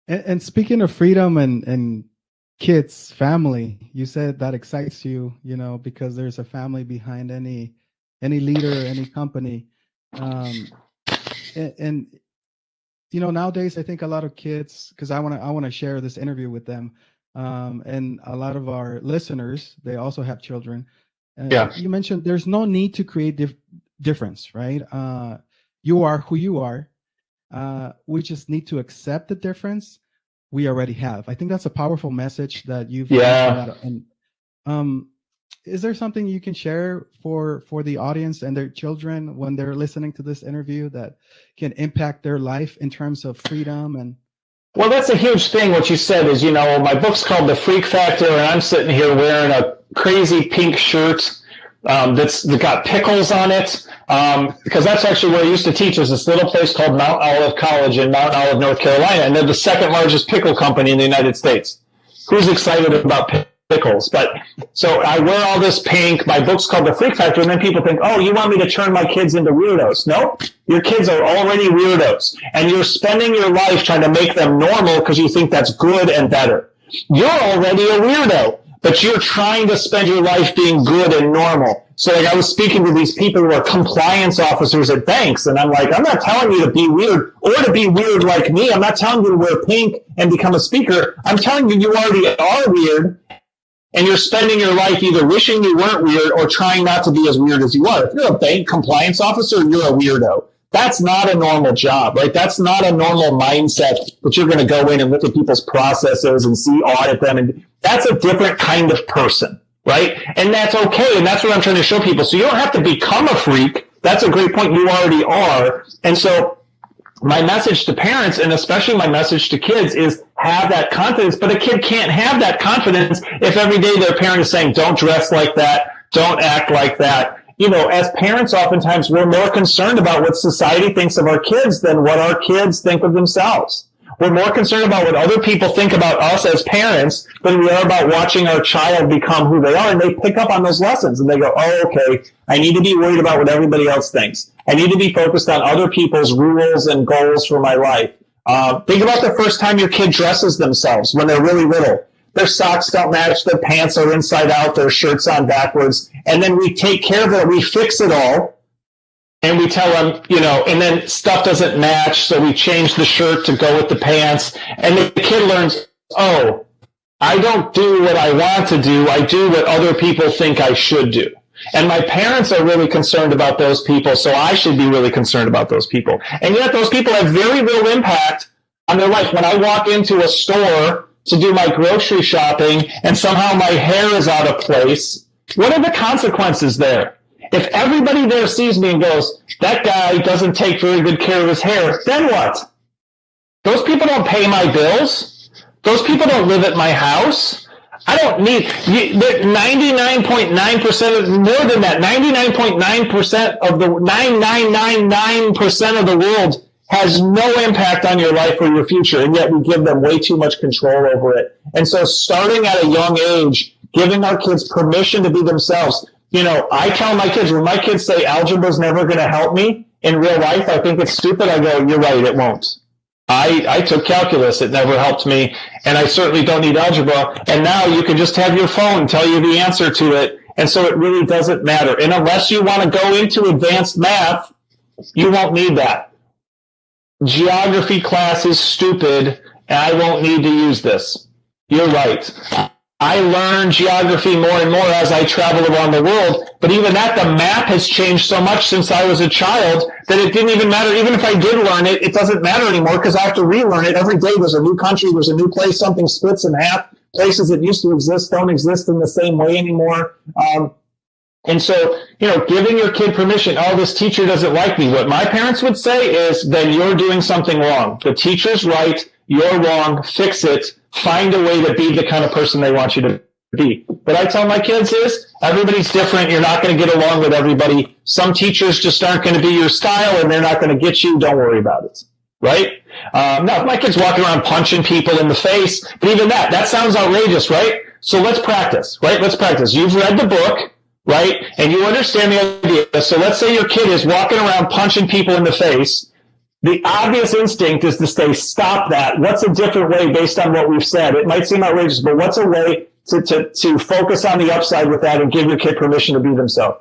And speaking of freedom and kids, family, you said that excites you, because there's a family behind any leader, any company. Um, and nowadays I think a lot of kids, because I want to share this interview with them, and a lot of our listeners, they also have children. Yeah. You mentioned there's no need to create difference, right? You are who you are. We just need to accept the difference we already have. I think that's a powerful message that you've mentioned. That, and is there something you can share for the audience and their children when they're listening to this interview that can impact their life in terms of freedom? And well, that's a huge thing. What you said is, my book's called The Freak Factor, and I'm sitting here wearing a crazy pink shirt that's got pickles on it, because that's actually where I used to teach, is this little place called Mount Olive College in Mount Olive, North Carolina, and they're the second largest pickle company in the United States. Who's excited about pickles? But so I wear all this pink. My book's called The Freak Factor, and then people think, oh, you want me to turn my kids into weirdos? Nope. Your kids are already weirdos, and you're spending your life trying to make them normal because you think that's good and better. You're already a weirdo, but you're trying to spend your life being good and normal. So like I was speaking to these people who are compliance officers at banks, and I'm like, I'm not telling you to be weird or to be weird like me. I'm not telling you to wear pink and become a speaker. I'm telling you, you already are weird, and you're spending your life either wishing you weren't weird or trying not to be as weird as you are. If you're a bank compliance officer, you're a weirdo. That's not a normal job, right? That's not a normal mindset that you're going to go in and look at people's processes and see, audit them. And that's a different kind of person, right? And that's okay. And that's what I'm trying to show people. So you don't have to become a freak. That's a great point. You already are. And so my message to parents, and especially my message to kids, is have that confidence. But a kid can't have that confidence if every day their parent is saying, don't dress like that, don't act like that. As parents, oftentimes we're more concerned about what society thinks of our kids than what our kids think of themselves. We're more concerned about what other people think about us as parents than we are about watching our child become who they are. And they pick up on those lessons and they go, oh, okay, I need to be worried about what everybody else thinks. I need to be focused on other people's rules and goals for my life. Think about the first time your kid dresses themselves when they're really little. Their socks don't match, their pants are inside out, their shirt's on backwards. And then we take care of it, we fix it all. And we tell them, and then stuff doesn't match, so we change the shirt to go with the pants. And the kid learns, oh, I don't do what I want to do, I do what other people think I should do. And my parents are really concerned about those people, so I should be really concerned about those people. And yet those people have very little impact on their life. When I walk into a store to do my grocery shopping and somehow my hair is out of place, what are the consequences there? If everybody there sees me and goes, that guy doesn't take very good care of his hair, then what? Those people don't pay my bills. Those people don't live at my house. I don't need 99.9% of, more than that, 99.9% of the 9999% of the world has no impact on your life or your future, and yet we give them way too much control over it. And so starting at a young age, giving our kids permission to be themselves. I tell my kids, when my kids say algebra is never going to help me in real life, I think it's stupid. I go, you're right, it won't. I took calculus. It never helped me, and I certainly don't need algebra. And now you can just have your phone tell you the answer to it, and so it really doesn't matter. And unless you want to go into advanced math, you won't need that. Geography class is stupid, and I won't need to use this. You're right. I learn geography more and more as I travel around the world, but even that, the map has changed so much since I was a child that it didn't even matter. Even if I did learn it, it doesn't matter anymore because I have to relearn it every day. There's a new country, there's a new place, something splits in half. Places that used to exist don't exist in the same way anymore. And so, giving your kid permission, oh, this teacher doesn't like me. What my parents would say is, then you're doing something wrong. The teacher's right, you're wrong, fix it, find a way to be the kind of person they want you to be. What I tell my kids is, everybody's different, you're not going to get along with everybody. Some teachers just aren't going to be your style, and they're not going to get you, don't worry about it. Right? Now, my kid's walking around punching people in the face, but even that sounds outrageous, right? So let's practice, right? Let's practice. You've read the book, right? And you understand the idea. So let's say your kid is walking around punching people in the face. the obvious instinct is to say, stop that. What's a different way based on what we've said? It might seem outrageous, but what's a way to focus on the upside with that and give your kid permission to be themselves?